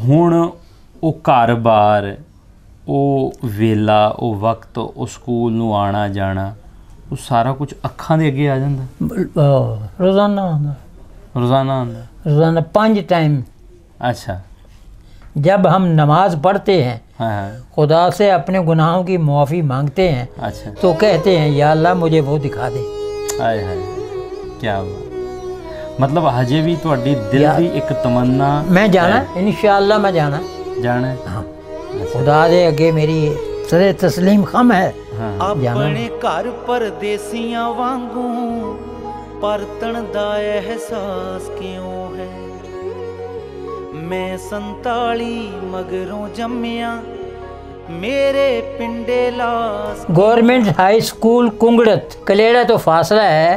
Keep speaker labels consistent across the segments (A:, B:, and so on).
A: ਹੁਣ ਉਹ ਘਰ-ਬਾਰ, ਉਹ ਵੇਲਾ, ਉਹ ਵਕਤ, ਉਹ ਸਕੂਲ ਨੂੰ ਆਉਣਾ ਜਾਣਾ, ਉਹ ਸਾਰਾ कुछ ਅੱਖਾਂ ਦੇ ਅੱਗੇ ਆ ਜਾਂਦਾ?
B: रोज़ाना आंदा।
A: रोज़ाना आंदा?
B: रोज़ाना 5 टाइम।
A: अच्छा।
B: जब हम नमाज पढ़ते हैं,
A: हाँ,
B: खुदा से अपने गुनाहों की मुआफ़ी मांगते हैं,
A: अच्छा,
B: तो कहते हैं या अल्लाह मुझे वो दिखा दे।
A: हाय हाय, क्या बात। मतलब हजे भी ਤੁਹਾਡੀ दिल की एक तमन्ना? मैं
B: जाना इंशाअल्लाह, मैं जाना
A: जाना।
B: हाँ, खुदा दे अगे मेरी सरे तस्लीम खम है।
A: हाँ।
C: अपने घर परदेसियां वांगू परतन दा एहसास क्यों है? मैं 47 मगरों जम्मिया मेरे पिंडे लास।
B: गवर्नमेंट हाई स्कूल कुंगड़त कलेड़ा तो फासला है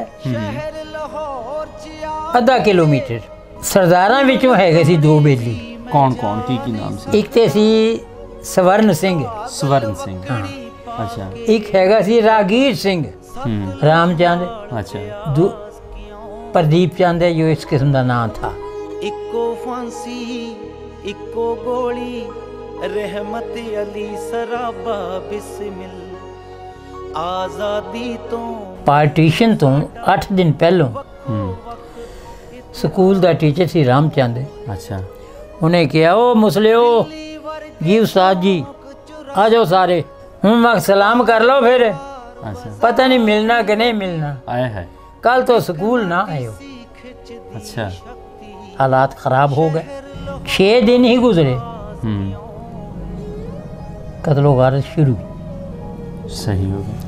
B: आधा किलोमीटर। सरदारां विचों हैगे सी 2 बेली।
A: कौन कौन की नाम से?
B: एक ते सी स्वर्ण सिंह।
A: स्वर्ण सिंह,
B: हाँ।
A: अच्छा।
B: एक हैगा सी रागीर सिंह, रामचंद।
A: अच्छा।
B: प्रदीप चंद है जो इस किस्म का नाम था।
C: इको फांसी इको गोली रहमत अली सराबा बिस्मिल आज़ादी तो।
B: पार्टीशन तो 8 दिन पहलों स्कूल का टीचर सी रामचंद।
A: अच्छा।
B: उन्हें कहा ओ मुसलियो जी उस्ताद जी आ जाओ सारे, हम वक्त सलाम कर लो फिर।
A: अच्छा।
B: पता नहीं मिलना कि नहीं मिलना।
A: आया है।
B: कल तो स्कूल ना आयो।
A: अच्छा।
B: हालात खराब हो गए। 6 दिन ही गुजरे, कत्लो गारत शुरू।
A: सही हो गया।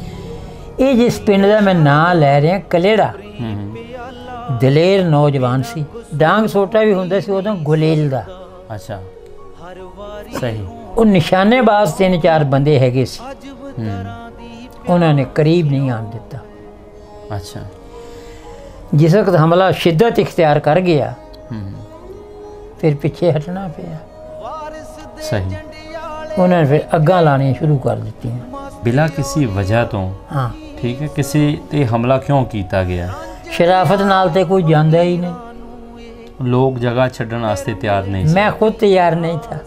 B: ये जिस पिंड का मैं नाम लै रहा कलेड़ा, दलेर नौजवान सी। डांग सोटा भी होंदा सी उदों गुलेल दा।
A: अच्छा, सही।
B: वो निशानेबाज 3-4 बंदे हैगे सी, उन्होंने करीब नहीं आन दिता।
A: अच्छा।
B: जिस वक्त हमला शिद्दत इख्तियार कर गया, फिर पीछे हटना पिया।
A: सही।
B: उन्होंने फिर अग्गा लानी शुरू कर दी
A: बिला किसी वजह तो।
B: हाँ,
A: ठीक है। किसी ते हमला क्यों किया गया?
B: शराफत नाल ते कोई जांदा ही नहीं।
A: लोग जगह छड्डण वास्ते तैयार नहीं सी।
B: मैं खुद तैयार नहीं था।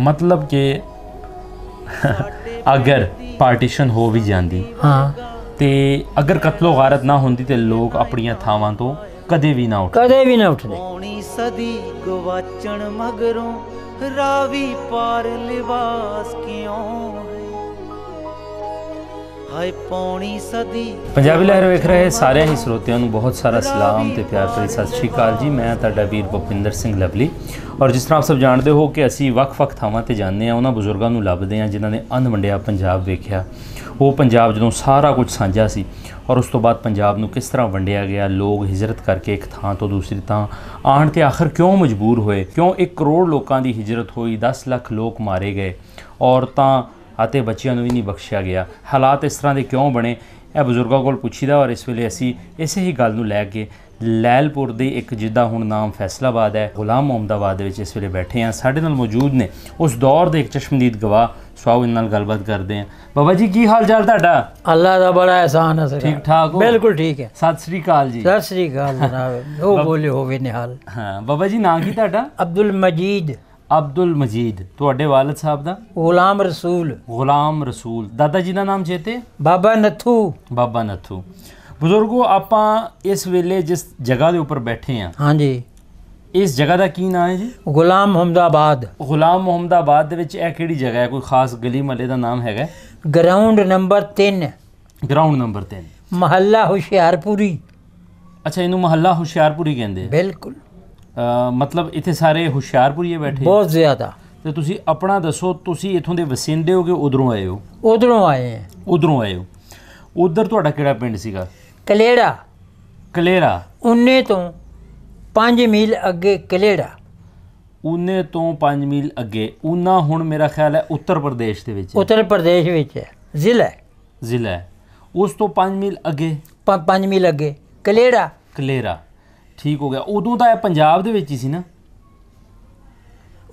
A: मतलब कि अगर पार्टीशन हो भी जाती,
B: हाँ,
A: ते अगर कत्लो गारत ना होंदी ते लोग अपनियां थावां तो कदे भी ना उठदे।
B: कदे भी ना उठदे।
C: पौनी सदी गवाचण मगरों रावी पार लिबास क्यों है? हाय पौनी सदी। पंजाबी लहर वेख रहे सारे ही ਸਰੋਤਿਆਂ ਨੂੰ बहुत सारा सलाम ਤੇ ਪਿਆਰ ਭਰੀ ਸਤਿ ਸ਼੍ਰੀ ਅਕਾਲ ਜੀ। मैं ਤੁਹਾਡਾ ਵੀਰ ਭੁਪਿੰਦਰ ਸਿੰਘ ਲਵਲੀ। ਔਰ ਜਿਸ ਤਰ੍ਹਾਂ ਆਪ ਸਭ ਜਾਣਦੇ ਹੋ ਕਿ ਅਸੀਂ ਵੱਖ-ਵੱਖ ਥਾਵਾਂ ਤੇ ਜਾਂਦੇ ਹਾਂ, ਉਹਨਾਂ ਬਜ਼ੁਰਗਾਂ ਨੂੰ ਲੱਭਦੇ ਹਾਂ ਜਿਨ੍ਹਾਂ ਨੇ ਅਣਵੰਡਿਆ ਪੰਜਾਬ ਵੇਖਿਆ। ਉਹ ਪੰਜਾਬ ਜਦੋਂ ਸਾਰਾ ਕੁਝ ਸਾਂਝਾ ਸੀ ਔਰ ਉਸ ਤੋਂ ਬਾਅਦ ਪੰਜਾਬ ਨੂੰ ਕਿਸ ਤਰ੍ਹਾਂ ਵੰਡਿਆ ਗਿਆ, ਲੋਕ ਹਿਜਰਤ ਕਰਕੇ ਇੱਕ ਥਾਂ ਤੋਂ ਦੂਸਰੀ ਥਾਂ ਆਉਣ ਤੇ ਆਖਰ ਕਿਉਂ ਮਜਬੂਰ ਹੋਏ, ਕਿਉਂ 1 ਕਰੋੜ ਲੋਕਾਂ ਦੀ ਹਿਜਰਤ ਹੋਈ, 10 ਲੱਖ ਲੋਕ ਮਾਰੇ ਗਏ, ਔਰਤਾਂ ਅਤੇ ਬੱਚਿਆਂ ਨੂੰ ਵੀ ਨਹੀਂ ਬਖਸ਼ਿਆ ਗਿਆ। ਹਾਲਾਤ ਇਸ ਤਰ੍ਹਾਂ ਦੇ ਕਿਉਂ ਬਣੇ, ਇਹ ਬਜ਼ੁਰਗਾਂ ਕੋਲ ਪੁੱਛੀਦਾ। ਔਰ ਇਸ ਵੇਲੇ ਅਸੀਂ ਇਸੇ ਹੀ ਗੱਲ ਨੂੰ ਲੈ ਕੇ लैलपुर ਦੇ ਇੱਕ ਜਿੱਦਾਂ ਹੁਣ ਨਾਮ ਫੈਸਲਾਬਾਦ ਹੈ, ਗੁਲਾਮ ਮੁਹੰਮਦਾਬਾਦ ਦੇ ਵਿੱਚ ਇਸ ਵੇਲੇ ਬੈਠੇ ਹਾਂ। ਸਾਡੇ ਨਾਲ ਮੌਜੂਦ ਨੇ ਉਸ ਦੌਰ ਦੇ ਇੱਕ ਚਸ਼ਮਦੀਦ ਗਵਾਹ। ਸਵਾਓ ਇਹਨਾਂ ਨਾਲ ਗੱਲਬਾਤ ਕਰਦੇ ਹਾਂ। ਬਾਬਾ ਜੀ ਕੀ ਹਾਲ ਚਾਲ ਤੁਹਾਡਾ?
B: ਅੱਲਾ ਦਾ ਬੜਾ एहसान है।
A: ठीक ठाक हो?
B: बिल्कुल ठीक है।
A: सत श्री अकाल जी।
B: सत श्री अकाल जनाब। वो बोले होवे निहाल।
A: हाँ बाबा जी, नाम की ਤੁਹਾਡਾ?
B: अब्दुल मजीद।
A: ਅਬਦੁਲ ਮਜੀਦ। ਤੁਹਾਡੇ ਵਾਲਿਦ ਸਾਹਿਬ ਦਾ?
B: ਗੁਲਾਮ ਰਸੂਲ।
A: ਗੁਲਾਮ ਰਸੂਲ। ਦਾਦਾ ਜੀ ਦਾ ਨਾਮ ਚੇਤੇ?
B: ਬਾਬਾ ਨੱਥੂ। ਬਾਬਾ
A: ਨੱਥੂ। ਬਜ਼ੁਰਗੋ, ਆਪਾਂ ਇਸ ਵੇਲੇ ਜਿਸ ਜਗ੍ਹਾ ਦੇ ਉੱਪਰ ਬੈਠੇ ਹਾਂ, ਹਾਂਜੀ, ਇਸ ਜਗ੍ਹਾ ਦਾ ਕੀ ਨਾਮ ਹੈ ਜੀ? ਗੁਲਾਮ ਮੁਹੰਮਦਾਬਾਦ। ਗੁਲਾਮ ਮੁਹੰਮਦਾਬਾਦ ਦੇ ਵਿੱਚ ਇਹ ਕਿਹੜੀ ਜਗ੍ਹਾ ਹੈ? ਕੋਈ ਖਾਸ ਗਲੀ ਮਹੱਲੇ ਦਾ ਨਾਮ ਹੈਗਾ?
B: Ground number 3।
A: ਗਰਾਊਂਡ ਨੰਬਰ 3,
B: ਮਹੱਲਾ ਹੁਸ਼ਿਆਰਪੁਰੀ।
A: ਅੱਛਾ, ਇਹਨੂੰ ਮਹੱਲਾ ਹੁਸ਼ਿਆਰਪੁਰੀ ਕਹਿੰਦੇ?
B: ਬਿਲਕੁਲ।
A: मतलब इतने सारे हुशियारपुरी बैठे?
B: बहुत ज़्यादा। तो
A: तुसी अपना दसो, तुसी इत्थों दे वसिंदे हो कि उधरों आए हो?
B: उधरों आए हैं।
A: उधरों आए हो। उधर तुहाडा किहड़ा पिंड सीगा?
B: कलेड़ा।
A: कलेड़ा। उन्ने
B: तो 5 मील अगे कलेड़ा।
A: उन्ने तो 5 मील अगे। उन्ना हुण मेरा ख्याल है उत्तर प्रदेश दे विच।
B: उत्तर प्रदेश विच है, जिला है।
A: जिला है। उस तो 5 मील अगे?
B: 5 मील अगे कलेड़ा।
A: कलेड़ा, ठीक हो गया। उदों तो पंजाब दे विच ही सी ना?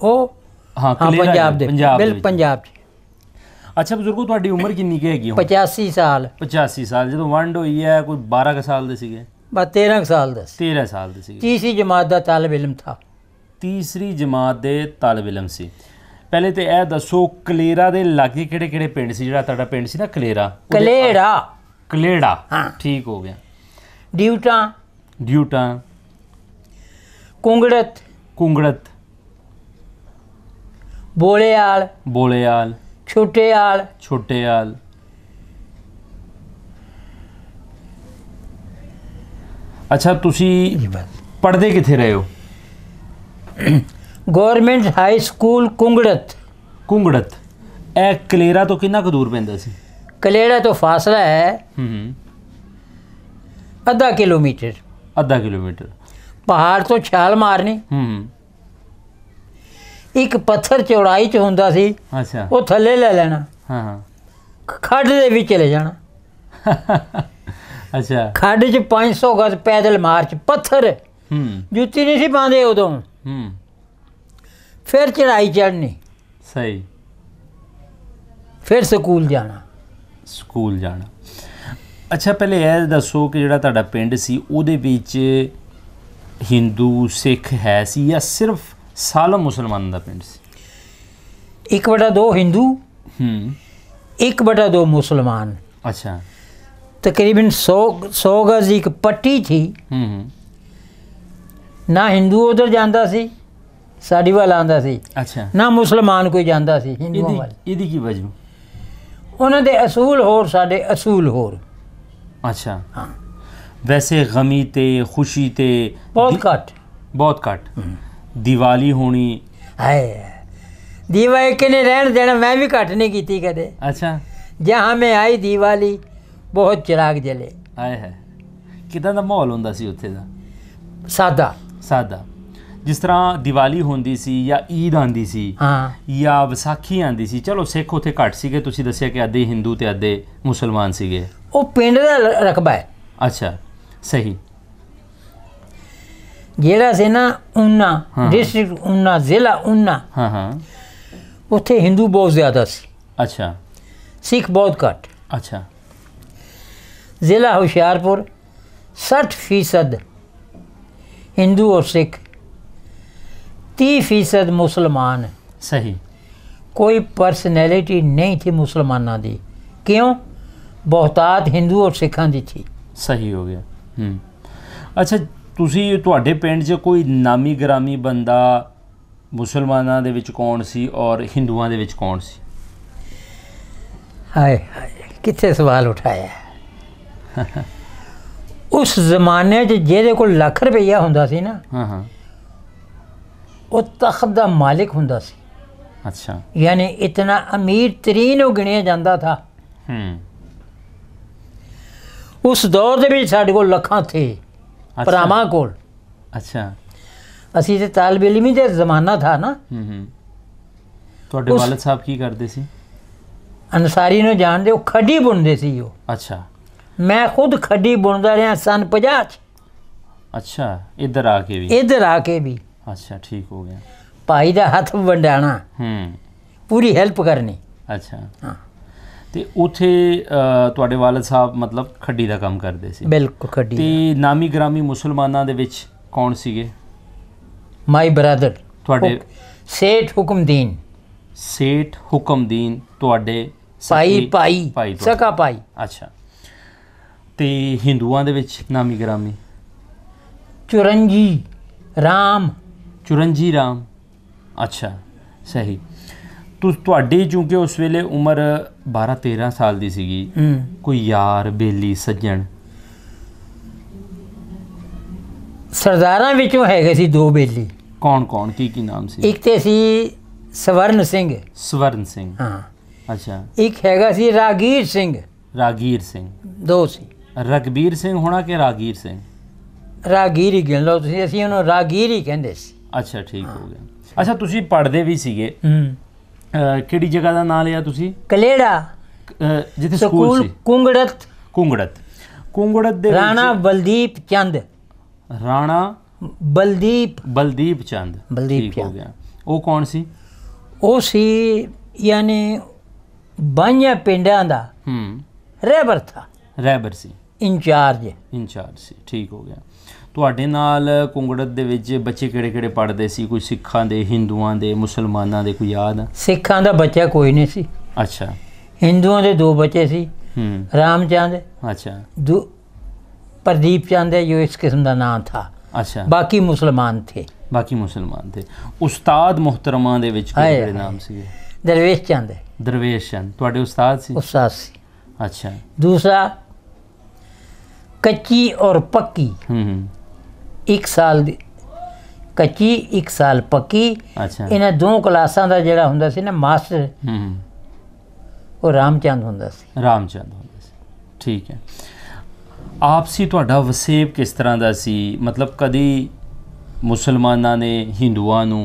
B: ओ हाँ, पंजाब दे, बिल्कुल पंजाब च।
A: अच्छा बजुर्गो, तुहाडी उम्र किन्नी की हैगी?
B: 85 साल।
A: 85 साल। जदों वंड होई है कोई 12 साल दे सीगे?
B: बस 13 साल दे।
A: 13 साल दे सीगे।
B: तीसरी जमात दा तालिब इल्म था।
A: ਤੀਸਰੀ ਜਮਾਤ ਦੇ ਤਾਲਿਬ ਇਲਮ ਸੀ। ਪਹਿਲੇ ਤੇ ਇਹ ਦੱਸੋ ਕਲੇਰਾ ਦੇ ਲਾਗੇ ਕਿਹੜੇ ਕਿਹੜੇ ਪਿੰਡ ਸੀ? ਜਿਹੜਾ ਤੁਹਾਡਾ ਪਿੰਡ ਸੀ ਨਾ ਕਲੇਰਾ, ਕਲੇੜਾ,
B: ਹਾਂ
A: ਠੀਕ ਹੋ ਗਿਆ।
B: ਡਿਊਟਾਂ, ਕੁੰਗੜਤ, ਬੋਲੇਆਲ, ਛੋਟੇਆਲ। ਅੱਛਾ, ਤੁਸੀਂ ਪੜ੍ਹਦੇ ਕਿੱਥੇ ਰਹੇ ਹੋ? Government high school Kungrat.
A: ਇਹ ਕਲੇਰਾ ਤੋਂ ਕਿੰਨਾ ਕੁ ਦੂਰ ਪੈਂਦਾ ਸੀ?
B: ਕਲੇੜਾ ਤੋਂ ਫਾਸਲਾ ਹੈ ਅੱਧਾ ਕਿਲੋਮੀਟਰ। ਪਹਾੜ ਤੋਂ ਛਾਲ ਮਾਰਨੀ, ਇੱਕ ਪੱਥਰ ਚੌੜਾਈ 'ਚ ਹੁੰਦਾ ਸੀ।
A: ਅੱਛਾ,
B: ਉਹ ਥੱਲੇ ਲੈ ਲੈਣਾ, ਖੱਡ ਦੇ ਵਿੱਚ ਚਲੇ ਜਾਣਾ।
A: ਅੱਛਾ,
B: ਖੱਡ 'ਚ 500 ਗਜ਼ ਪੈਦਲ ਮਾਰਚ, ਪੱਥਰ, ਜੁੱਤੀ ਨਹੀਂ ਸੀ ਪਾਉਂਦੇ ਉਦੋਂ। ਫਿਰ ਚੜਾਈ ਚੜ੍ਹਨੀ,
A: ਸਹੀ,
B: ਫਿਰ ਸਕੂਲ ਜਾਣਾ।
A: ਅੱਛਾ, ਪਹਿਲੇ ਇਹ ਦੱਸੋ ਕਿ ਜਿਹੜਾ ਤੁਹਾਡਾ ਪਿੰਡ ਸੀ ਉਹਦੇ ਵਿੱਚ ਹਿੰਦੂ ਸਿੱਖ ਹੈ ਸੀ ਜਾਂ ਸਿਰਫ ਸਾਲਮ ਮੁਸਲਮਾਨਾਂ ਦਾ ਪਿੰਡ ਸੀ?
B: 1/2 ਹਿੰਦੂ, 1/2 ਮੁਸਲਮਾਨ।
A: ਅੱਛਾ,
B: तकरीबन 100 गज एक पट्टी थी। ना हिंदू उधर जाता सी, साड़ी वाल आंदा सी।
A: अच्छा,
B: ना मुसलमान कोई जाता सी हिंदुओं वाल।
A: इहदी की वजह?
B: उन्हां दे असूल होर, साडे असूल होर।
A: अच्छा, हाँ। वैसे गमी ते खुशी ते बहुत घट दिवाली होनी
B: है। दिवाली किने रहन देना, मैं भी घट नहीं कीती कदे।
A: अच्छा,
B: जहाँ मैं आई दिवाली बहुत चिराग जले।
A: आए है किदां दा माहौल हुंदा सी उत्थे दा? सादा। जिस तरह दिवाली होंदी सी या ईद आंदी सी,
B: हाँ,
A: या विसाखी आंदी सी। चलो सिख उत्थे घट सीगे, तुसीं दस्सिया कि अद्धे हिंदू ते अद्धे मुसलमान सीगे।
B: वो पिंड दा रकबा है।
A: अच्छा, सही।
B: जेड़ा से ना ऊना, डिस्ट्रिक्ट ऊना, जिला ऊना, उत्थे हिंदू बहुत ज़्यादा सी।
A: अच्छा,
B: सिख बहुत घट।
A: अच्छा,
B: ज़िला होशियारपुर 60% हिंदू और सिख, 30% मुसलमान।
A: सही। कोई
B: पर्सनैलिटी नहीं थी मुसलमाना दी। क्यों? बहुतात हिंदू और सिखां दी थी।
A: सही हो गया। अच्छा, तुसी तुहाडे पिंड 'च कोई नामी ग्रामी बंदा मुसलमानां दे विच कौन सी और हिंदुआं दे विच कौन सी?
B: हाय हाय, कित्थे सवाल उठाया। उस जमाने च जेदे कोल लाख रुपया हुंदा सी ना, वो तख्त दा मालिक हुंदा सी।
A: अच्छा,
B: यानी इतना अमीर तरीन वो गिणिया जाता था। उस दौर दे विच साडे कोल लखां थे। अच्छा, भरावां कोल।
A: अच्छा,
B: असी ते तालिब इल्मी दा जमाना था ना।
A: तुहाडे वालिद साहब की करदे सी?
B: अंसारी नूं जानदे, वो खड्डी बुनदे सी। वो
A: अच्छा,
B: मैं खुद खड्डी बुनदा रहा सन 50।
A: अच्छा, इधर आके भी? अच्छा, ठीक हो गया।
B: भाई दा हथ वंडाना, पूरी हेल्प करनी।
A: अच्छा, हाँ। ते उथे तुहाडे वालिद साहब मतलब खड्डी दा काम करदे सी?
B: बिल्कुल, खड्डी।
A: ते नामी ग्रामी मुसलमानां दे विच कौन सीगे?
B: माई ब्रदर
A: तुहाडे
B: सेठ हुकमदीन।
A: सेठ हुकमदीन तुहाडे
B: भाई सका भाई।
A: अच्छा, ते हिंदुआं दे विच नामी ग्रामी?
B: चुरंजी राम।
A: अच्छा, सही। तुहाडी चूंकि उस वेले उम्र 12-13 साल दी सीगी, कोई यार बेली सज्जन?
B: सरदारां विचों हैगे सी 2 बेली।
A: कौन की नाम सी?
B: एक ते सी स्वर्ण सिंह। हाँ।
A: अच्छा,
B: एक हैगा सी रागीर सिंह।
A: 2
B: सी।
A: रघबीर सिंह होना कि रागीर सिंह?
B: रागीर ही गिन लो तुसीं, असीं उहनूं रागीर ही कहंदे सी।
A: अच्छा, ठीक हो गया। अच्छा, तुसीं पढ़दे भी सीगे, किहड़ी जगह दा नाम लिया तुसीं?
B: कलेड़ा,
A: जिथे स्कूल सी? कुंगड़त दे
B: राणा बलदीप चंद।
A: बलदीप चंद, ठीक हो गया। वो कौन सी?
B: वो सी यानी 22 पिंडां दा रहबर था।
A: रहबर सी,
B: इंचार्ज
A: सी, ठीक हो गया। ਤੁਹਾਡੇ ਨਾਲ ਕੁੰਗੜਤ ਦੇ ਵਿੱਚ ਬੱਚੇ ਕਿਹੜੇ ਪੜ੍ਹਦੇ ਸੀ? ਕੋਈ ਸਿੱਖਾਂ ਦੇ, ਹਿੰਦੂਆਂ ਦੇ, ਮੁਸਲਮਾਨਾਂ ਦੇ, ਕੋਈ ਯਾਦ?
B: ਸਿੱਖਾਂ ਦਾ ਬੱਚਾ ਕੋਈ ਨਹੀਂ ਸੀ।
A: ਅੱਛਾ।
B: ਹਿੰਦੂਆਂ ਦੇ 2 ਬੱਚੇ ਸੀ, रामचंद,
A: अच्छा,
B: प्रदीप चंद है जो इस किस्म का नाम था।
A: अच्छा,
B: बाकी मुसलमान थे।
A: बाकी मुसलमान थे। उस्ताद मोहतरमा दे विच किहड़े नाम सी?
B: दरवेश चंद है।
A: दरवेश चंद तुहाडे उस्ताद सी?
B: उस्ताद सी।
A: अच्छा।
B: दूसरा कच्ची और पक्की, 1 साल कच्ची 1 साल पक्की।
A: अच्छा।
B: इन्हां 2 क्लासां दा जिहड़ा हुंदा सी ना मास्टर, वो रामचंद हुंदा सी।
A: रामचंद हुंदा सी, ठीक है। आपसी ਤੁਹਾਡਾ ਵਸੇਬ ਕਿਸ ਤਰ੍ਹਾਂ ਦਾ ਸੀ? ਮਤਲਬ ਕਦੀ ਮੁਸਲਮਾਨਾਂ ਨੇ ਹਿੰਦੂਆਂ ਨੂੰ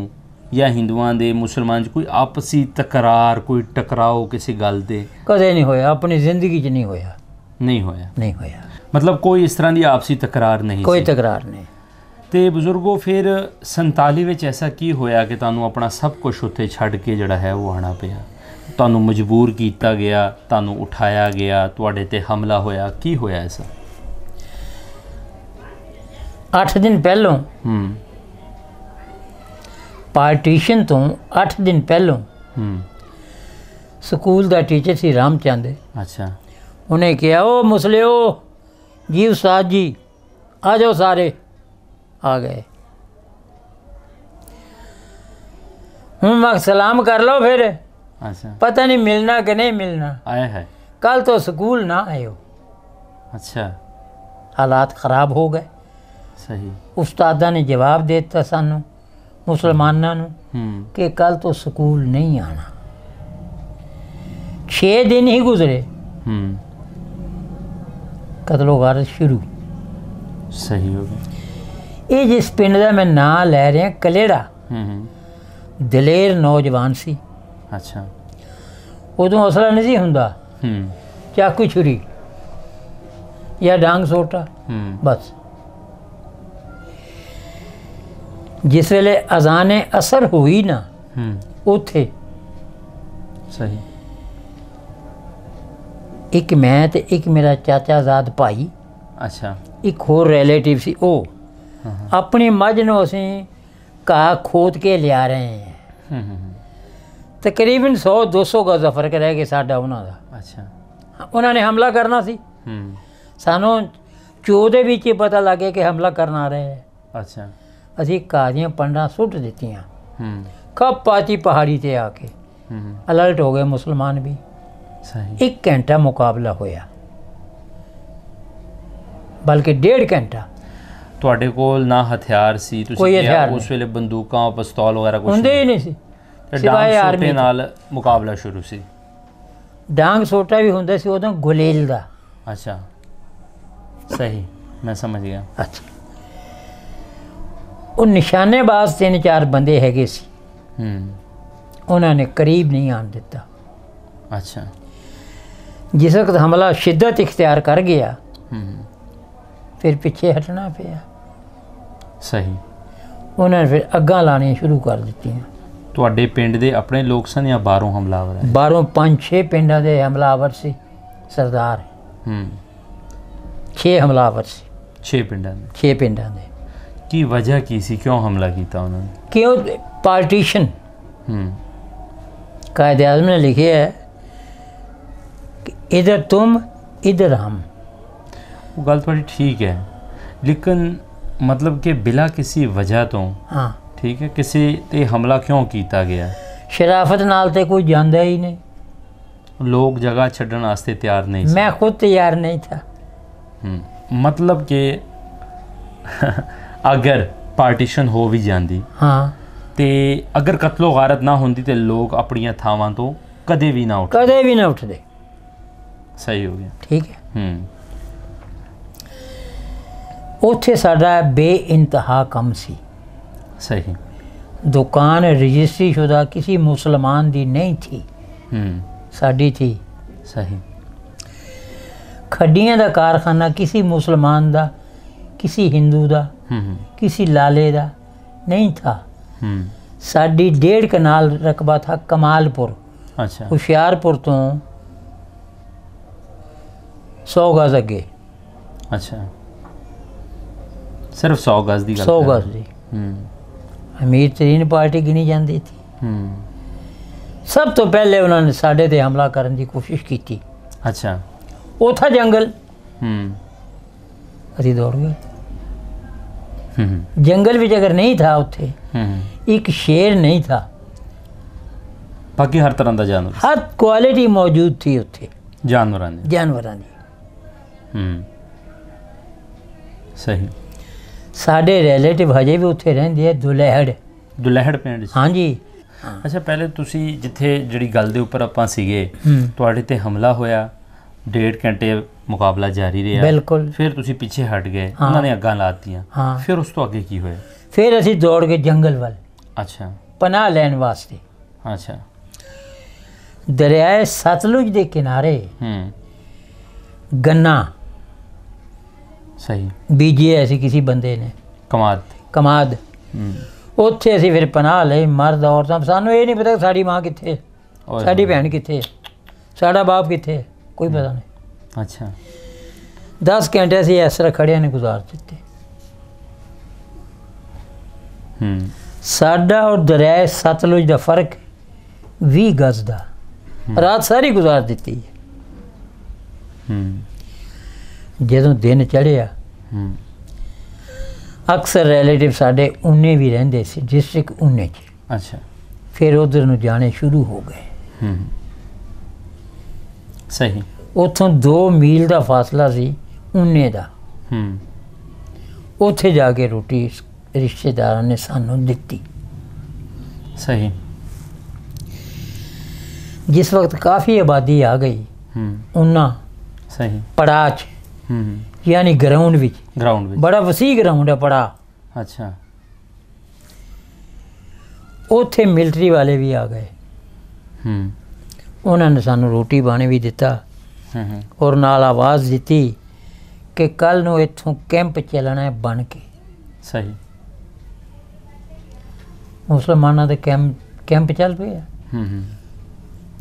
A: ਜਾਂ ਹਿੰਦੂਆਂ ਦੇ ਮੁਸਲਮਾਨ 'ਚ ਕੋਈ ਆਪਸੀ ਤਕਰਾਰ, ਕੋਈ ਟਕਰਾਓ ਕਿਸੇ ਗੱਲ ਤੇ?
B: ਕਦੇ ਨਹੀਂ ਹੋਇਆ, ਆਪਣੀ ਜ਼ਿੰਦਗੀ 'ਚ ਨਹੀਂ ਹੋਇਆ।
A: ਨਹੀਂ ਹੋਇਆ?
B: ਨਹੀਂ ਹੋਇਆ।
A: ਮਤਲਬ ਕੋਈ ਇਸ ਤਰ੍ਹਾਂ ਦੀ ਆਪਸੀ ਤਕਰਾਰ ਨਹੀਂ ਸੀ?
B: ਕੋਈ ਤਕਰਾਰ ਨਹੀਂ।
A: ਤੇ ਬਜ਼ੁਰਗੋ ਫਿਰ 47 ਵਿੱਚ ਐਸਾ ਕੀ ਹੋਇਆ ਕਿ ਤੁਹਾਨੂੰ ਆਪਣਾ ਸਭ ਕੁਝ ਉੱਥੇ ਛੱਡ ਕੇ ਜਿਹੜਾ ਹੈ ਉਹ ਆਉਣਾ ਪਿਆ? ਤੁਹਾਨੂੰ ਮਜਬੂਰ ਕੀਤਾ ਗਿਆ, ਤੁਹਾਨੂੰ ਉਠਾਇਆ ਗਿਆ, ਤੁਹਾਡੇ ਤੇ ਹਮਲਾ ਹੋਇਆ, ਕੀ ਹੋਇਆ ਐਸਾ?
B: 8 ਦਿਨ ਪਹਿਲੋਂ ਪਾਰਟੀਸ਼ਨ ਤੋਂ 8 ਦਿਨ ਪਹਿਲੋਂ ਸਕੂਲ ਦਾ ਟੀਚਰ ਸੀ ਰਾਮਚੰਦ।
A: ਅੱਛਾ। ਉਹਨੇ
B: ਕਿਹਾ, ਉਹ ਮੁਸਲਿਓ ਜੀ, ਉਸਤਾਦ ਜੀ ਆ ਜਾਓ। ਸਾਰੇ ਆ ਗਏ। ਹੁਣ ਮੈਂ ਸਲਾਮ ਕਰ ਲਓ ਫਿਰ।
A: अच्छा।
B: पता नहीं मिलना कि नहीं मिलना।
A: आया है।
B: कल तो स्कूल ना आयो।
A: अच्छा।
B: हालात ख़राब हो गए।
A: सही।
B: उस्तादा ने जवाब देता सानू मुसलमाना कि कल तो स्कूल नहीं आना। 6 दिन ही गुजरे, कतलो गारत शुरू।
A: सही हो गया।
B: ये जिस पिंड का मैं नाम लै रहा, कलेड़ा, दलेर नौजवान सी।
A: अच्छा।
B: उदों असला नहीं सी हुंदा, चाकू छुरी या डांग सोटा, बस। जिस वेले अजाने असर हुई ना, उथे
A: सही
B: एक मैं ते एक मेरा चाचाजाद भाई,
A: अच्छा,
B: एक होर रिलेटिव सी, ओ अपनी मझ नूं असीं घाह खोद के लिया रहे हैं। तकरीबन 100-200 गज का फर्क रह गया साडा उन्हां दा।
A: अच्छा।
B: उन्होंने हमला करना सी, सानू चो दे विच पता लग गया कि हमला करना आ रहे हैं।
A: अच्छा।
B: असीं घाह दीआं पंडां सुट दित्तियां, खप पाती पहाड़ी ते आके। अलर्ट हो गए मुसलमान भी।
A: सही।
B: 1 घंटा मुकाबला होया, बल्कि 1.5 घंटा।
A: ਤੁਹਾਡੇ ਕੋਲ ਨਾ ਹਥਿਆਰ ਸੀ?
B: ਕੋਈ ਹਥਿਆਰ
A: ਉਸ ਵੇਲੇ ਬੰਦੂਕਾਂ, ਪਿਸਤੌਲ ਵਗੈਰਾ ਕੁਝ
B: ਹੁੰਦੇ ਹੀ ਨਹੀਂ ਸੀ,
A: ਸਿਵਾਏ ਆਰਮੀ ਨਾਲ ਮੁਕਾਬਲਾ ਸ਼ੁਰੂ ਸੀ।
B: ਡਾਂਗ ਸੋਟਾ ਵੀ ਹੁੰਦਾ ਸੀ ਉਦੋਂ ਗੁਲੇਲ ਦਾ।
A: ਅੱਛਾ, ਸਹੀ, ਮੈਂ ਸਮਝ ਗਿਆ।
B: ਅੱਛਾ। ਉਹ ਨਿਸ਼ਾਨੇਬਾਜ਼ 3-4 ਬੰਦੇ ਹੈਗੇ ਸੀ, ਉਹਨਾਂ ਨੇ ਕਰੀਬ ਨਹੀਂ ਆਣ ਦਿੱਤਾ।
A: ਅੱਛਾ।
B: ਜਿਸ ਵਕਤ ਹਮਲਾ ਸ਼ਿੱਦਤ ਇਖਤਿਆਰ ਕਰ ਗਿਆ, ਫਿਰ ਪਿੱਛੇ ਹਟਣਾ ਪਿਆ।
A: ਸਹੀ।
B: ਉਹਨਾਂ ਨੇ ਫਿਰ ਅੱਗਾਂ ਲਾਣੀਆਂ ਸ਼ੁਰੂ ਕਰ ਦਿੱਤੀਆਂ।
A: ਤੁਹਾਡੇ ਪਿੰਡ ਦੇ ਆਪਣੇ ਲੋਕ ਸਨ ਜਾਂ ਬਾਹਰੋਂ ਹਮਲਾਵਰ?
B: ਬਾਹਰੋਂ 5-6 ਪਿੰਡਾਂ ਦੇ ਹਮਲਾਵਰ ਸੀ ਸਰਦਾਰ। 6 ਹਮਲਾਵਰ ਸੀ।
A: 6 ਪਿੰਡਾਂ ਦੇ? 6
B: ਪਿੰਡਾਂ ਦੇ।
A: ਕੀ ਵਜ੍ਹਾ ਕੀ ਸੀ, ਕਿਉਂ ਹਮਲਾ ਕੀਤਾ ਉਹਨਾਂ ਨੇ?
B: ਕਿਉਂ? ਪਾਰਟੀਸ਼ਨ। ਕਾਇਦ ਆਜ਼ਮ ਨੇ ਲਿਖਿਆ ਹੈ ਕਿ ਇਧਰ ਤੁਮ ਇਧਰ ਹਮ।
A: वो गल थोड़ी ठीक है, लेकिन मतलब कि बिला किसी वजह तो,
B: हाँ
A: ठीक है, किसी ते हमला क्यों किया गया?
B: शराफत नाल ते कोई जांदा ही नहीं,
A: लोग जगह छड्डण वास्ते तैयार नहीं।
B: मैं खुद तैयार नहीं था।
A: मतलब कि अगर पार्टीशन हो भी जाती,
B: हाँ,
A: ते अगर कत्लो गारत ना होंदी ते लोग अपनियां थावां तो कदे भी ना उठदे।
B: कदे भी ना उठदे।
A: सही हो गया।
B: ठीक है। ਉੱਥੇ ਸਾਡਾ ਬੇਇੰਤਹਾ ਕੰਮ ਸੀ।
A: सही।
B: दुकान रजिस्ट्री शुदा किसी मुसलमान दी नहीं थी, साड़ी थी।
A: सही।
B: खड्डियां दा कारखाना किसी मुसलमान दा, किसी हिंदू दा, किसी लाले दा नहीं था। साड़ी 1.5 कनाल रकबा था कमालपुर।
A: अच्छा।
B: हुशियारपुर तो 100 गज अगे।
A: अच्छा। ਸਿਰਫ 100 ਗਜ਼ ਦੀ ਗੱਲ
B: 100 ਗਜ਼ ਦੀ ਅਮੀਰ ਤਰੀਨ ਪਾਰਟੀ ਗਿਣੀ ਜਾਂਦੀ ਸੀ। ਸਭ ਤੋਂ ਪਹਿਲੇ ਉਹਨਾਂ ਨੇ ਸਾਡੇ ਤੇ ਹਮਲਾ ਕਰਨ ਦੀ ਕੋਸ਼ਿਸ਼ ਕੀਤੀ।
A: ਅੱਛਾ।
B: ਉਹ ਥਾ ਜੰਗਲ। ਅਸੀਂ ਦੌੜ ਗਏ। जंगल भी अगर नहीं था उत्थे एक शेर नहीं था,
A: बाकी हर तरह का जानवर,
B: हर क्वालिटी मौजूद थी उत्थे
A: जानवरां दी। सही। साडे
B: रिलेटिव हजे भी उत्थे रहिंदे
A: दुलहड़ पिंड।
B: हाँ जी।
A: अच्छा, पहले तुसी जिथे जिहड़ी गल दे उपर आपां सीगे तुहाडे ते हमला होया, 1.5 घंटे मुकाबला जारी रहा,
B: बिल्कुल।
A: फिर तुसी पीछे हट गए, उन्होंने अग्गां लातियां। फिर उस तो अगे की होया?
B: फिर असी दौड़ गए जंगल वाल।
A: अच्छा।
B: पनाह लैन वास्ते।
A: अच्छा।
B: दरियाए सतलुज के किनारे गन्ना
A: सही
B: बीजे ऐसी किसी बंदे ने, कमाद उत्थे असी फिर पनाह लई। मर्द औरतां, सानू ये नहीं पता साड़ी माँ कित्थे, साड़ी भैन कित्थे, साड़ा बाप कित्थे, कोई पता नहीं।
A: अच्छा।
B: 10 घंटे असी इस तरह खड़िया ने गुजार दिते। साडा और दरियाए सतलुज का फर्क 20 गज का। रात सारी गुजार दी। जदों दिन चढ़िया अक्सर रिलेटिव साडे ऊने भी रहिंदे सी, डिस्ट्रिक्ट ऊने च।
A: अच्छा।
B: फिर उधर नूं जाने शुरू हो गए।
A: सही।
B: उतों 2 मील का फासला सी ऊने का। उत्थे जाके रोटी रिश्तेदारां ने सानू दिती।
A: सही।
B: जिस वक्त काफ़ी आबादी आ गई उन्ना
A: सही
B: पड़ाच यानी ग्राउंड बड़ा वसी ग्राउंड है पड़ा।
A: अच्छा।
B: उत्थे मिलिट्री वाले भी आ गए। उन्होंने सानू रोटी पानी भी दिता और नाल आवाज़ दी कि कल नूं इत्थों कैंप चलना है बन के।
A: सही।
B: मुसलमानों के कैंप चल पे,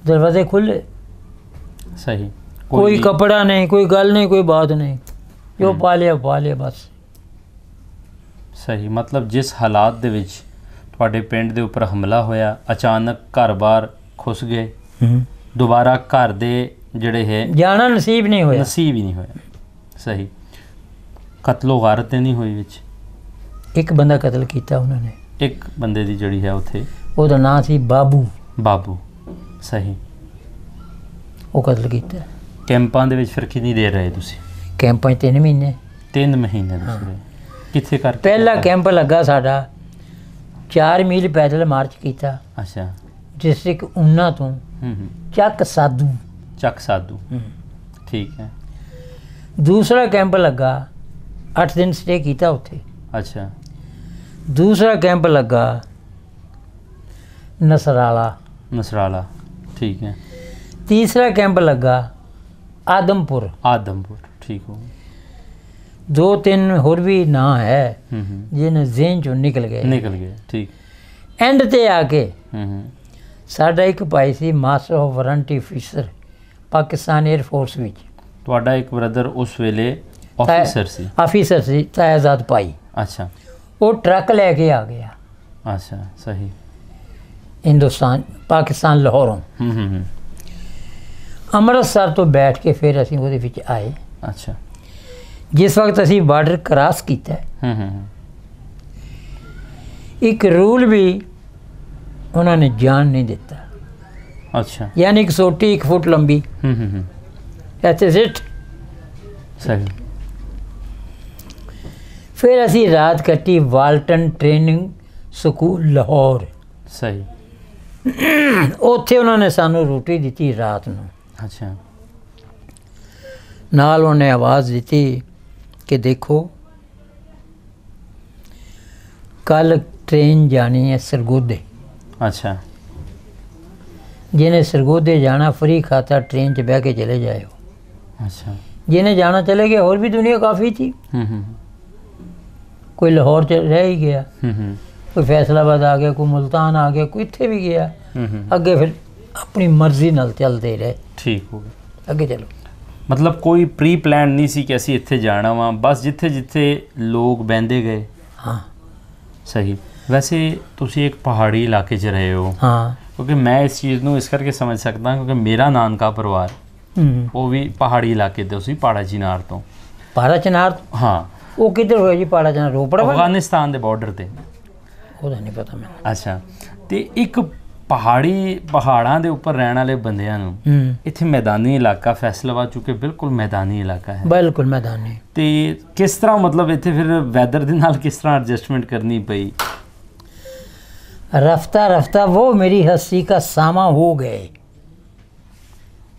B: दरवाजे खुले।
A: सही।
B: कोई कपड़ा नहीं, कोई गल नहीं, कोई बात नहीं, जो पा लिया बस।
A: सही। मतलब जिस हालात दे विच तुहाडे पिंड दे उपर हमला होया, अचानक घर बार खुस गए, दोबारा घर दे जिहड़े है
B: जाना नसीब ही नहीं होया। सही।
A: कतलो गारत नहीं हुई विच?
B: एक बंदा कतल किया उन्होंने,
A: एक बंदे दी जिहड़ी है उत्थे
B: ओहदा नाम सी बाबू। सही। वो कतल किया।
A: कैंपां दे विच फिर कितनी देर रहे तुसी?
B: कैंपां 3 महीने।
A: 3 महीने रहे। कित्थे कर?
B: पहला कैंप लगा साडा 4 मील पैदल मार्च किया।
A: अच्छा।
B: डिस्ट्रिक्ट ऊना तो चक साधू।
A: ठीक है।
B: दूसरा कैंप लगा 8 दिन स्टे किया उत्थे।
A: अच्छा।
B: दूसरा कैंप लगा नसराला। ठीक है। तीसरा कैंप लगा आदमपुर। ठीक हो। 2-3 होर भी ना है जिन्हें जेन चो निकल गए। ठीक। एंड ते आके साडा एक भाई सी master of warranty officer Pakistan air force विच।
A: तुहाडा एक ब्रदर उस वेले
B: ऑफिसर सी तायाजाद पाई।
A: अच्छा।
B: वो ट्रक लेके आ गया।
A: अच्छा। सही।
B: पाकिस्तान लाहौरों अमृतसर तो बैठ के फिर असीं उहदे विच आए।
A: अच्छा।
B: जिस वक्त असीं बार्डर क्रॉस किया एक रूल भी उन्होंने जान नहीं दिता।
A: अच्छा।
B: यानी एक सोटी 1 फुट लंबी ऐसे सिट।
A: सही।
B: फिर असी रात कटी वाल्टन ट्रेनिंग स्कूल लाहौर।
A: सही।
B: उत्थे उन्होंने सानू रोटी दी रात नूं।
A: अच्छा।
B: नाल उन्हें आवाज़ दी कि देखो कल ट्रेन जानी है सरगोदे।
A: अच्छा।
B: जिन्हें सरगोदे जाना फ्री खाता ट्रेन च बह के चले जाओ।
A: अच्छा।
B: जिन्हें जाना चले गए। और भी दुनिया काफ़ी थी। कोई लाहौर रह ही गया, कोई फैसलाबाद आ गया, कोई मुल्तान आ गया, कोई इत्थे भी गया। अगे फिर अपनी मर्जी नाल चलते रहे।
A: ठीक हो गया।
B: अगे चलो।
A: मतलब कोई प्री प्लान नहीं सी कि असी इत्थे जाना वा, बस जिथे जिथे लोग बहंदे गए।
B: हाँ
A: सही। वैसे तुसी एक पहाड़ी इलाके 'च रहे हो।
B: हाँ।
A: क्योंकि मैं इस चीज़ ਨੂੰ इस करके समझ सकता क्योंकि मेरा नानका परिवार वो भी पहाड़ी इलाके ते उसी पहाड़ा चिनार तो।
B: पहाड़ा चिनार?
A: हाँ।
B: वो किधर होया जी पहाड़ा चिनार? रोपड़?
A: अफगानिस्तान के बॉर्डर ते।
B: ਉਹਦਾ ਨਹੀਂ ਪਤਾ ਮੈਨੂੰ।
A: अच्छा। ਤੇ ਇੱਕ ਪਹਾੜਾਂ ਦੇ ਉੱਪਰ ਰਹਿਣ ਵਾਲੇ ਬੰਦਿਆਂ ਨੂੰ ਇੱਥੇ ਮੈਦਾਨੀ ਇਲਾਕਾ ਫੈਸਲਾਬਾਦ ਚੁੱਕੇ ਬਿਲਕੁਲ ਮੈਦਾਨੀ ਇਲਾਕਾ ਹੈ।
B: ਬਿਲਕੁਲ ਮੈਦਾਨੀ।
A: ਤੇ ਕਿਸ ਤਰ੍ਹਾਂ ਮਤਲਬ ਇੱਥੇ ਫਿਰ ਵੈਦਰ ਦੇ ਨਾਲ ਕਿਸ ਤਰ੍ਹਾਂ ਐਡਜਸਟਮੈਂਟ ਕਰਨੀ ਪਈ?
B: रफ्ता रफ्ता वो मेरी हस्ती का सामा हो गए।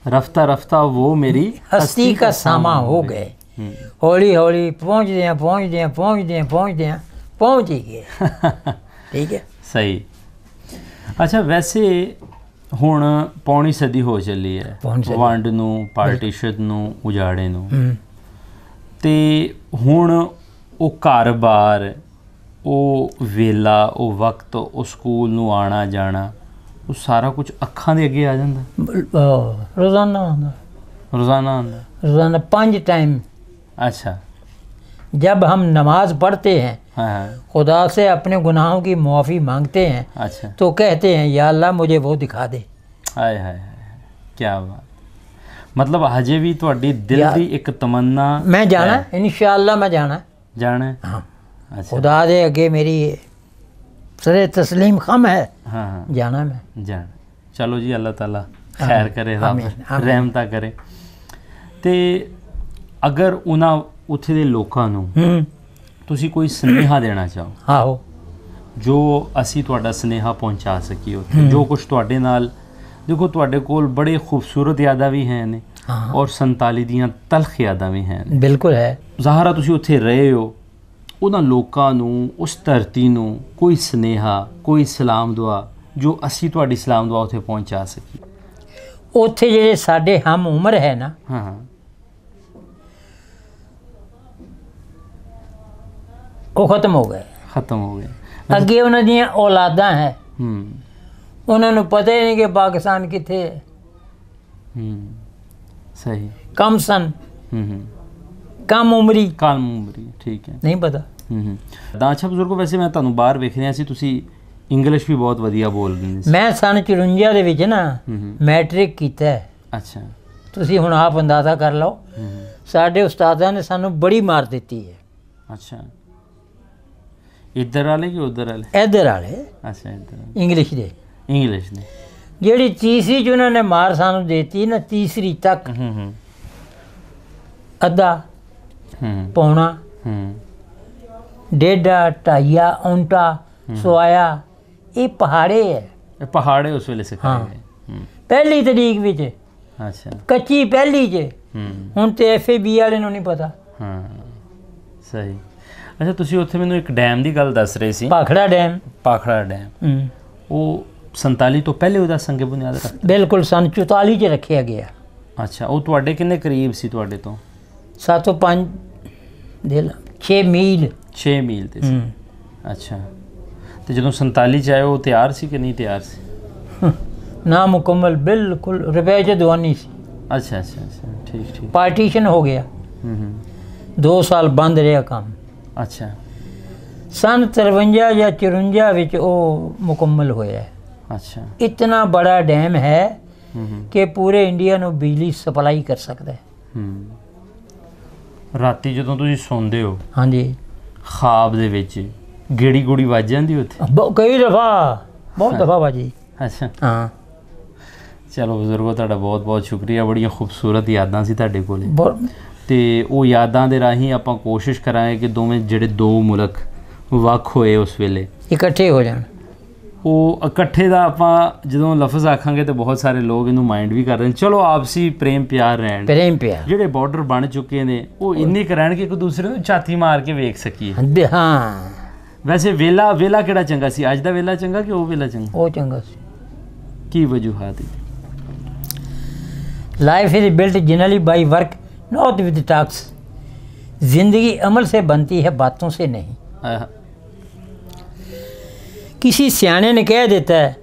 A: रफ्ता रफ्ता वो मेरी
B: हस्ती का सामा हो गए। हौली हौली पहुँच ही गए। ठीक है।
A: सही। अच्छा वैसे ਹੁਣ ਪੌਣੀ ਸਦੀ ਹੋ ਚੱਲੀ ਹੈ ਵੰਡ ਨੂੰ, ਪਾਰਟੀਸ਼ਨ ਨੂੰ, ਉਜਾੜੇ ਨੂੰ, ਤੇ ਹੁਣ ਉਹ ਘਰ-ਬਾਰ, ਉਹ ਵੇਲਾ, ਉਹ ਵਕਤ, ਉਹ ਸਕੂਲ ਨੂੰ ਆਣਾ ਜਾਣਾ, ਉਹ ਸਾਰਾ ਕੁਝ ਅੱਖਾਂ ਦੇ ਅੱਗੇ ਆ ਜਾਂਦਾ।
B: ਰੋਜ਼ਾਨਾ ਹੁੰਦਾ।
A: रोज़ाना आंदा?
B: रोज़ाना 5 टाइम।
A: अच्छा।
B: जब हम नमाज पढ़ते हैं,
A: हाँ,
B: खुदा से अपने गुनाहों की मुआफ़ी मांगते हैं,
A: अच्छा,
B: तो कहते हैं या अल्लाह मुझे वो दिखा दे।
A: हाय हाय क्या बात। मतलब हजे भी तुहाडी दिल दी एक तमन्ना?
B: मैं जाना इंशाअल्लाह, मैं जाना
A: जाना।
B: हाँ। अच्छा। खुदा दे अगे मेरी सरे तस्लीम खम है।
A: हाँ,
B: जाना मैं
A: जाना। चलो जी, अल्लाह ताला खैर करे, रब रहमता करे। ਤੇ ਅਗਰ ਉਹਨਾਂ ਉੱਥੇ ਦੇ ਲੋਕਾਂ ਨੂੰ ਤੁਸੀਂ ਕੋਈ ਸੁਨੇਹਾ ਦੇਣਾ ਚਾਹੋ,
B: ਆਹੋ,
A: ਜੋ ਅਸੀਂ ਤੁਹਾਡਾ ਸੁਨੇਹਾ ਪਹੁੰਚਾ ਸਕੀਏ ਉੱਥੇ, ਜੋ ਕੁਝ ਤੁਹਾਡੇ ਨਾਲ, ਦੇਖੋ ਤੁਹਾਡੇ ਕੋਲ ਬੜੇ ਖੂਬਸੂਰਤ ਯਾਦਾਂ ਵੀ ਹੈ ਨੇ ਔਰ 47 ਦੀਆਂ ਤਲਖ ਯਾਦਾਂ ਵੀ ਹੈ।
B: ਬਿਲਕੁਲ ਹੈ। ਜ਼ਾਹਰਾ
A: ਤੁਸੀਂ ਉੱਥੇ ਰਹੇ ਹੋ, ਉਹਨਾਂ ਲੋਕਾਂ ਨੂੰ, ਉਸ ਧਰਤੀ ਨੂੰ ਕੋਈ ਸੁਨੇਹਾ, ਕੋਈ ਸਲਾਮ ਦੁਆ ਜੋ ਅਸੀਂ ਤੁਹਾਡੀ ਸਲਾਮ ਦੁਆ ਉੱਥੇ ਪਹੁੰਚਾ ਸਕੀਏ।
B: ਉੱਥੇ ਜਿਹੜੇ ਸਾਡੇ ਹਮ ਉਮਰ ਹੈ ਨਾ,
A: ਹਾਂ,
B: ਉਹ ਖਤਮ ਹੋ ਗਏ।
A: ਖਤਮ ਹੋ ਗਏ।
B: ਅੱਗੇ ਉਹਨਾਂ ਦੀਆਂ ਔਲਾਦਾਂ ਹੈ, ਉਹਨਾਂ ਨੂੰ ਪਤਾ ਹੀ ਨਹੀਂ ਕਿ ਪਾਕਿਸਤਾਨ ਕਿੱਥੇ ਹੈ।
A: ਸਹੀ।
B: ਕਮ ਸਨ, ਕਮ ਉਮਰੀ,
A: ਠੀਕ ਹੈ,
B: ਨਹੀਂ ਪਤਾ।
A: ਤਾਂ ਅੱਛਾ ਬਜ਼ੁਰਗੋ, ਵੈਸੇ ਮੈਂ ਤੁਹਾਨੂੰ ਬਾਹਰ ਵੇਖ ਰਿਹਾ ਸੀ, ਤੁਸੀਂ ਇੰਗਲਿਸ਼ ਵੀ ਬਹੁਤ ਵਧੀਆ ਬੋਲਦੇ ਸੀ।
B: ਮੈਂ ਸਨ 54 ਦੇ ਵਿੱਚ ਨਾ ਮੈਟ੍ਰਿਕ ਕੀਤਾ ਹੈ।
A: ਅੱਛਾ।
B: ਤੁਸੀਂ ਹੁਣ ਆਪ ਅੰਦਾਜ਼ਾ ਕਰ ਲਓ, ਸਾਡੇ ਉਸਤਾਦਾਂ ਨੇ ਸਾਨੂੰ ਬੜੀ ਮਾਰ ਦਿੱਤੀ ਹੈ।
A: ਅੱਛਾ। ਇੱਧਰ ਵਾਲੇ ਕਿ ਉੱਧਰ ਵਾਲੇ? ਇੱਧਰ
B: ਵਾਲੇ।
A: ਅੱਛਾ, ਇੱਧਰ
B: ਇੰਗਲਿਸ਼ ਦੇ।
A: ਇੰਗਲਿਸ਼ ਨੇ
B: ਜਿਹੜੀ ਤੀਸਰੀ 'ਚ ਉਹਨਾਂ ਨੇ ਮਾਰ ਸਾਨੂੰ ਦੇਤੀ ਨਾ, ਤੀਸਰੀ ਤੱਕ ਅੱਧਾ, ਪੌਣਾ, ਡੇਢਾ, ਢਾਈਆ, ਔਂਟਾ, ਸਵਾਇਆ, ਇਹ ਪਹਾੜੇ ਹੈ।
A: ਇਹ ਪਹਾੜੇ ਉਸ ਵੇਲੇ ਸਿਖਾਏ ਗਏ
B: ਪਹਿਲੀ ਤਰੀਕ ਵਿੱਚ।
A: ਅੱਛਾ।
B: ਕੱਚੀ ਪਹਿਲੀ 'ਚ। ਹੁਣ ਤੇ FAB ਵਾਲੇ ਨੂੰ ਨਹੀਂ ਪਤਾ।
A: ਹਾਂ, ਸਹੀ। ਅੱਛਾ, ਤੁਸੀਂ ਉੱਥੇ ਮੈਨੂੰ ਇੱਕ ਡੈਮ ਦੀ ਗੱਲ ਦੱਸ ਰਹੇ ਸੀ।
B: ਭਾਖੜਾ ਡੈਮ।
A: ਭਾਖੜਾ ਡੈਮ, ਉਹ 47 ਤੋਂ ਪਹਿਲੇ ਉਹਦਾ ਸੰਗੇ ਬੁਨਿਆਦ ਰੱਖਿਆ?
B: ਬਿਲਕੁਲ, ਸਨ 44 'ਚ ਰੱਖਿਆ ਗਿਆ।
A: ਅੱਛਾ। ਉਹ ਤੁਹਾਡੇ ਕਿੰਨੇ ਕਰੀਬ ਸੀ? ਤੁਹਾਡੇ ਤੋਂ
B: 7 ਤੋਂ 5 ਦੇ 6 ਮੀਲ।
A: 6 ਮੀਲ ਤੇ ਸੀ। ਅੱਛਾ। ਤੇ ਜਦੋਂ 47 ਚ ਆਏ, ਉਹ ਤਿਆਰ ਸੀ ਕਿ ਨਹੀਂ ਤਿਆਰ ਸੀ?
B: ਨਾ ਮੁਕੰਮਲ, ਬਿਲਕੁਲ ਰੁਪਏ 'ਚ ਦਵਾਨੀ ਸੀ।
A: ਅੱਛਾ ਅੱਛਾ ਅੱਛਾ, ਠੀਕ ਠੀਕ।
B: ਪਾਰਟੀਸ਼ਨ ਹੋ ਗਿਆ। 2 ਸਾਲ ਬੰਦ ਰਿਹਾ ਕੰਮ।
A: ਅੱਛਾ।
B: ਸਨ 53 ਜਾਂ 54 ਵਿੱਚ ਉਹ ਮੁਕੰਮਲ ਹੋਇਆ।
A: ਅੱਛਾ।
B: ਇਤਨਾ ਬੜਾ ਡੈਮ ਹੈ ਕਿ ਪੂਰੇ ਇੰਡੀਆ ਨੂੰ ਬਿਜਲੀ ਸਪਲਾਈ ਕਰ ਸਕਦਾ ਹੈ।
A: ਰਾਤੀ ਜਦੋਂ ਤੁਸੀਂ ਸੌਂਦੇ ਹੋ, ਹਾਂਜੀ, ਖਾਬ ਦੇ ਵਿੱਚ ਗੇੜੀ ਗੂੜੀ ਵੱਜ ਜਾਂਦੀ ਉੱਥੇ?
B: ਕਈ ਦਫਾ, ਬਹੁਤ ਦਫਾ ਵੱਜੀ।
A: ਅੱਛਾ।
B: ਹਾਂ।
A: ਚਲੋ ਬਜ਼ੁਰਗੋ, ਤੁਹਾਡਾ ਬਹੁਤ ਬਹੁਤ ਸ਼ੁਕਰੀਆ। ਬੜੀਆਂ ਖੂਬਸੂਰਤ ਯਾਦਾਂ ਸੀ ਤੁਹਾਡੇ ਕੋਲ, ਤੇ ਉਹ ਯਾਦਾਂ ਦੇ ਰਾਹੀਂ ਆਪਾਂ ਕੋਸ਼ਿਸ਼ ਕਰਾਂਗੇ ਕਿ ਦੋਵੇਂ ਜਿਹੜੇ ਦੋ ਮੁਲਕ ਵੱਖ ਹੋਏ ਉਸ ਵੇਲੇ
B: ਇਕੱਠੇ ਹੋ ਜਾਣ।
A: ਉਹ ਇਕੱਠੇ ਦਾ ਆਪਾਂ ਜਦੋਂ ਲਫ਼ਜ਼ ਆਖਾਂਗੇ ਤਾਂ ਬਹੁਤ ਸਾਰੇ ਲੋਕ ਇਹਨੂੰ ਮਾਈਂਡ ਵੀ ਕਰ ਰਹੇ ਨੇ। ਚਲੋ ਆਪਸੀ ਪ੍ਰੇਮ ਪਿਆਰ ਰਹਿਣ,
B: ਪ੍ਰੇਮ ਪਿਆਰ।
A: ਜਿਹੜੇ ਬਾਰਡਰ ਬਣ ਚੁੱਕੇ ਨੇ ਉਹ ਇੰਨੇ ਕੁ ਰਹਿਣ ਕਿ ਇੱਕ ਦੂਸਰੇ ਨੂੰ ਛਾਤੀ ਮਾਰ ਕੇ ਵੇਖ ਸਕੀਏ।
B: ਹਾਂ।
A: ਵੈਸੇ ਵੇਲਾ ਕਿਹੜਾ ਚੰਗਾ ਸੀ? ਅੱਜ ਦਾ ਵੇਲਾ ਚੰਗਾ ਕਿ ਉਹ ਵੇਲਾ ਚੰਗਾ?
B: ਉਹ ਚੰਗਾ ਸੀ।
A: ਕੀ ਵਜੂਹਾਤ ਹੈ?
B: Life is built generally by work, not with talks. जिंदगी अमल से बनती है, बातों से नहीं। किसी सियाने ने कह देता है,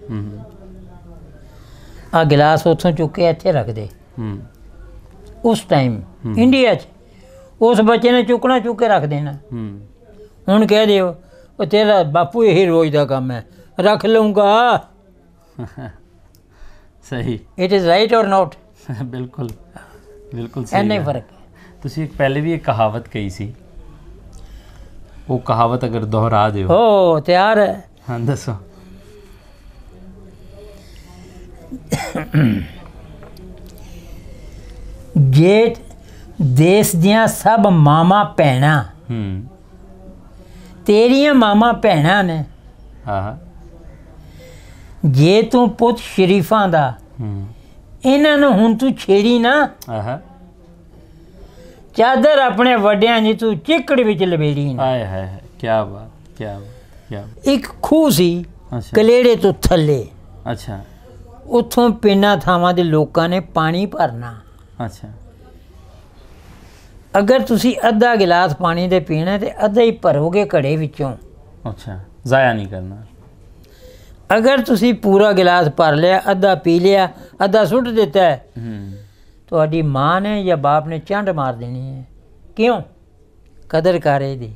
B: आ गिलास उतों चुक के इत्थे रख दे, उस टाइम इंडिया च उस बच्चे ने चुकना चुक के रख देना। हुण कह दिओ वो तेरा बापू यही रोज का काम है, रख लूँगा।
A: सही।
B: इट इज़ राइट और नॉट?
A: बिल्कुल बिल्कुल सही।
B: इन्ना फर्क है।
A: तुसीं पहले भी एक कहावत कही सी, वो कहावत अगर दोहरा दिओ।
B: ओ तैयार है।
A: हाँ दसो।
B: जे देश दियां सब मामा भैणां तेरियां मामा भैणां ने, जे तू पुत शरीफां दा इन्हां नूं हुण तू छेड़ी ना, चादर अपने वड्डियां जी तू चिकड़ विच लबेड़ी ना।
A: हाय हाय क्या बात क्या बात क्या बात।
B: एक खूह सी कलेड़े तो थल्ले।
A: अच्छा।
B: उत्थों पिंडां थावां दे लोकां ने पानी भरना।
A: अच्छा।
B: अगर तुसी अद्धा गिलास पानी दे पीना ते अद्धा ही भरोगे घड़े विचों।
A: अच्छा, ज़ाया नहीं करना।
B: अगर तुसी पूरा गिलास भर लिया, अद्धा पी लिया, अद्धा सुट दिता है, तुहाडी माँ ने या बाप ने चंड मार देनी है। क्यों? कदर कर दी,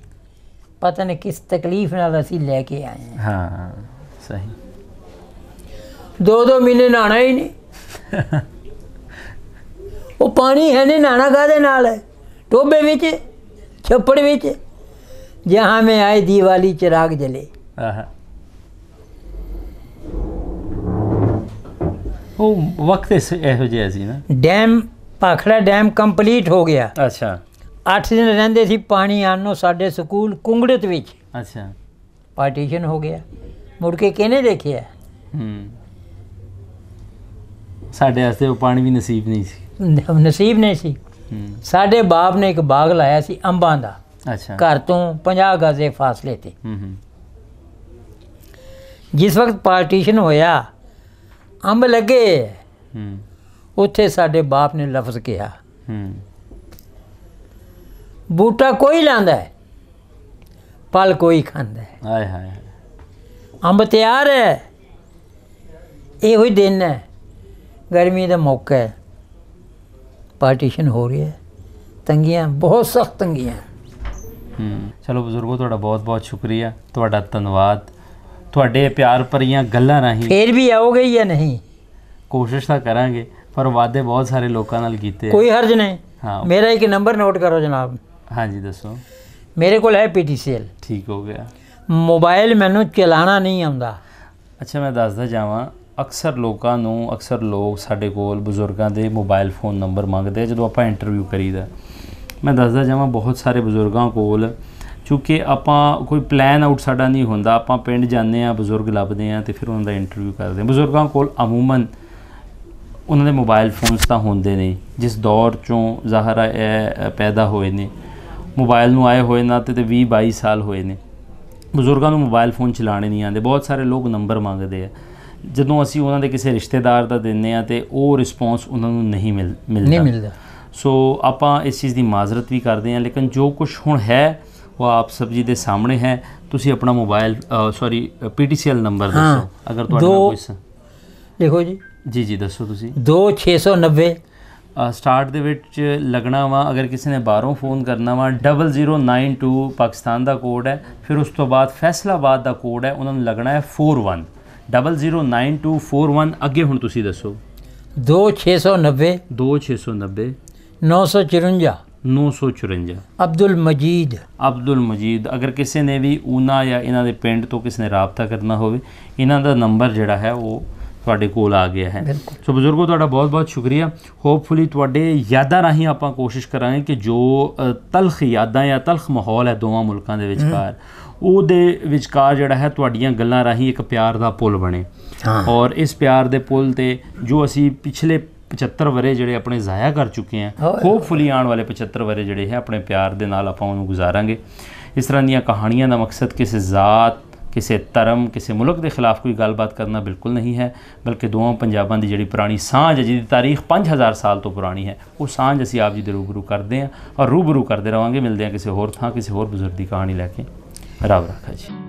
B: पता नहीं किस तकलीफ नाल असी लैके आए हैं।
A: हाँ सही।
B: 2-2 महीने नहाना ही नहीं। वो पानी है नहीं, नहाना काहदे नाल है? टोबे विच, छप्पड़ विच, जहाँ में आए दिवाली चिराग जले।
A: वो वक्त इहो जिहा सी ना।
B: डैम भाखड़ा डैम कंप्लीट हो गया।
A: अच्छा।
B: 8 दिन रहिंदे सी पानी आनो साडे स्कूल कुंगड़त विच।
A: अच्छा।
B: पार्टीशन हो गया, मुड़ के किहने देखिया?
A: साडे वास्ते वो पानी भी नसीब नहीं सी।
B: नसीब नहीं सी। साडे बाप ने एक बाग लाया सी अंबां दा।
A: अच्छा।
B: घर तो 50 गज के फासले ते। जिस वक्त पार्टीशन होया अंब लगे, उत्थे साडे बाप ने लफ्ज़ कहा, बूटा कोई लांदा है, फल कोई खांदा है।
A: हाय हाय।
B: अंब तैयार है, इहो ही दिन है, गर्मी का मौका है, पार्टीशन हो रही है, तंगियां बहुत सख्त तंगियां।
A: चलो बजुर्गो, तुहाडा बहुत बहुत शुक्रिया, तुहाडा धन्नवाद। तुहाडे प्यार भरियां गल्लां राहीं
B: फिर भी आओगे या नहीं?
A: कोशिश तो करांगे, पर वादे बहुत सारे लोगों नाल कीते।
B: कोई हर्ज नहीं।
A: हाँ।
B: मेरा एक नंबर नोट करो जनाब।
A: हाँ जी दसो।
B: मेरे को है PTCL।
A: ठीक हो गया।
B: मोबाइल मैनू चलाना नहीं आउंदा।
A: अच्छा, मैं दसदा जावां, अक्सर लोग साडे कोल बजुर्गों के मोबाइल फोन नंबर मंगते हैं जो आप इंटरव्यू करीदा। मैं दसदा जावां, बहुत सारे बजुर्गों कोल चूँकि आपां कोई प्लैन आउट साडा नहीं होंदा, आपां पिंड जाने आ, बजुर्ग लभदे हैं तो फिर उन्होंने इंटरव्यू करते हैं। बजुर्गों कोल अमूमन उन्होंने मोबाइल फोन्स तो होंदे नहीं। जिस दौर चों ज़ाहिर है पैदा होए ने, मोबाइल नूं आए होए ना तो 20-22 साल होए ने, बजुर्गों को मोबाइल फोन चलाने नहीं आते। बहुत सारे लोग नंबर मंगते हैं, ਜਦੋਂ ਅਸੀਂ ਉਹਨਾਂ ਦੇ ਕਿਸੇ ਰਿਸ਼ਤੇਦਾਰ ਦਾ ਦਿੰਦੇ ਆ ਤੇ ਉਹ ਰਿਸਪੌਂਸ ਉਹਨਾਂ ਨੂੰ ਨਹੀਂ ਮਿਲਦਾ। ਸੋ ਆਪਾਂ ਇਸ ਚੀਜ਼ ਦੀ ਮਾਜ਼ਰਤ ਵੀ ਕਰਦੇ ਹਾਂ, ਲੇਕਿਨ ਜੋ ਕੁਝ ਹੁਣ ਹੈ ਉਹ ਆਪ ਸਭ ਜੀ ਦੇ ਸਾਹਮਣੇ ਹੈ। ਤੁਸੀਂ ਆਪਣਾ ਮੋਬਾਈਲ PTCL ਨੰਬਰ ਦੱਸੋ ਅਗਰ ਤੁਹਾਡਾ ਕੋਈ।
B: ਲਿਖੋ ਜੀ।
A: ਜੀ ਦੱਸੋ ਤੁਸੀਂ।
B: 2690
A: ਸਟਾਰਟ ਦੇ ਵਿੱਚ ਲੱਗਣਾ ਵਾ। ਅਗਰ ਕਿਸੇ ਨੇ ਬਾਹਰੋਂ ਫੋਨ ਕਰਨਾ ਵਾ 0092 ਪਾਕਿਸਤਾਨ ਦਾ ਕੋਡ ਹੈ। ਫਿਰ ਉਸ ਤੋਂ ਬਾਅਦ ਫੈਸਲਾਬਾਦ ਦਾ ਕੋਡ ਹੈ, ਉਹਨਾਂ ਨੂੰ ਲੱਗਣਾ ਹੈ 41 009241। ਅੱਗੇ ਹੁਣ ਤੁਸੀਂ ਦੱਸੋ।
B: 2690
A: 954
B: ਅਬਦੁਲ ਮਜੀਦ। ਅਗਰ ਕਿਸੇ ਨੇ ਵੀ ਊਨਾ ਜਾਂ ਇਹਨਾਂ ਦੇ ਪਿੰਡ ਤੋਂ ਕਿਸੇ ਨੇ ਰਾਬਤਾ ਕਰਨਾ ਹੋਵੇ, ਇਹਨਾਂ ਦਾ ਨੰਬਰ ਜਿਹੜਾ ਹੈ ਉਹ ਤੁਹਾਡੇ ਕੋਲ ਆ ਗਿਆ ਹੈ। ਸੋ ਬਜ਼ੁਰਗੋ, ਤੁਹਾਡਾ ਬਹੁਤ ਬਹੁਤ ਸ਼ੁਕਰੀਆ। ਹੋਪਫੁਲੀ ਤੁਹਾਡੇ ਯਾਦਾਂ ਰਾਹੀਂ ਆਪਾਂ ਕੋਸ਼ਿਸ਼ ਕਰਾਂਗੇ ਕਿ ਜੋ ਤਲਖ ਯਾਦਾਂ ਜਾਂ ਤਲਖ ਮਾਹੌਲ ਹੈ ਦੋਵਾਂ ਮੁਲਕਾਂ ਦੇ ਵਿਚਕਾਰ, ਉਹਦੇ ਵਿਚਕਾਰ ਜਿਹੜਾ ਹੈ ਤੁਹਾਡੀਆਂ ਗੱਲਾਂ ਰਾਹੀਂ ਇੱਕ ਪਿਆਰ ਦਾ ਪੁਲ ਬਣੇ। ਔਰ ਇਸ ਪਿਆਰ ਦੇ ਪੁਲ 'ਤੇ ਜੋ ਅਸੀਂ ਪਿਛਲੇ 75 ਵਰੇ ਜਿਹੜੇ ਆਪਣੇ ਜ਼ਾਇਆ ਕਰ ਚੁੱਕੇ ਹਾਂ, ਹੋਪਫੁਲੀ ਆਉਣ ਵਾਲੇ 75 ਵਰੇ ਜਿਹੜੇ ਹੈ ਆਪਣੇ ਪਿਆਰ ਦੇ ਨਾਲ ਆਪਾਂ ਉਹਨੂੰ ਗੁਜ਼ਾਰਾਂਗੇ। ਇਸ ਤਰ੍ਹਾਂ ਦੀਆਂ ਕਹਾਣੀਆਂ ਦਾ ਮਕਸਦ ਕਿਸੇ ਜ਼ਾਤ, ਕਿਸੇ ਧਰਮ, ਕਿਸੇ ਮੁਲਕ ਦੇ ਖਿਲਾਫ ਕੋਈ ਗੱਲਬਾਤ ਕਰਨਾ ਬਿਲਕੁਲ ਨਹੀਂ ਹੈ, ਬਲਕਿ ਦੋਵਾਂ ਪੰਜਾਬਾਂ ਦੀ ਜਿਹੜੀ ਪੁਰਾਣੀ ਸਾਂਝ ਹੈ, ਜਿਹਦੀ ਤਾਰੀਖ 5000 ਸਾਲ ਤੋਂ ਪੁਰਾਣੀ ਹੈ, ਉਹ ਸਾਂਝ ਅਸੀਂ ਆਪ ਜੀ ਦੇ ਰੂਬਰੂ ਕਰਦੇ ਹਾਂ ਔਰ ਰੂਬਰੂ ਕਰਦੇ ਰਹਾਂਗੇ। ਮਿਲਦੇ ਹਾਂ ਕਿਸੇ ਹੋਰ ਥਾਂ, ਕਿਸੇ ਹੋਰ ਬਜ਼ੁਰਗ ਦੀ ਕਹਾਣੀ ਲੈ ਕੇ। ਰੱਬ ਰਾਖਾ ਜੀ।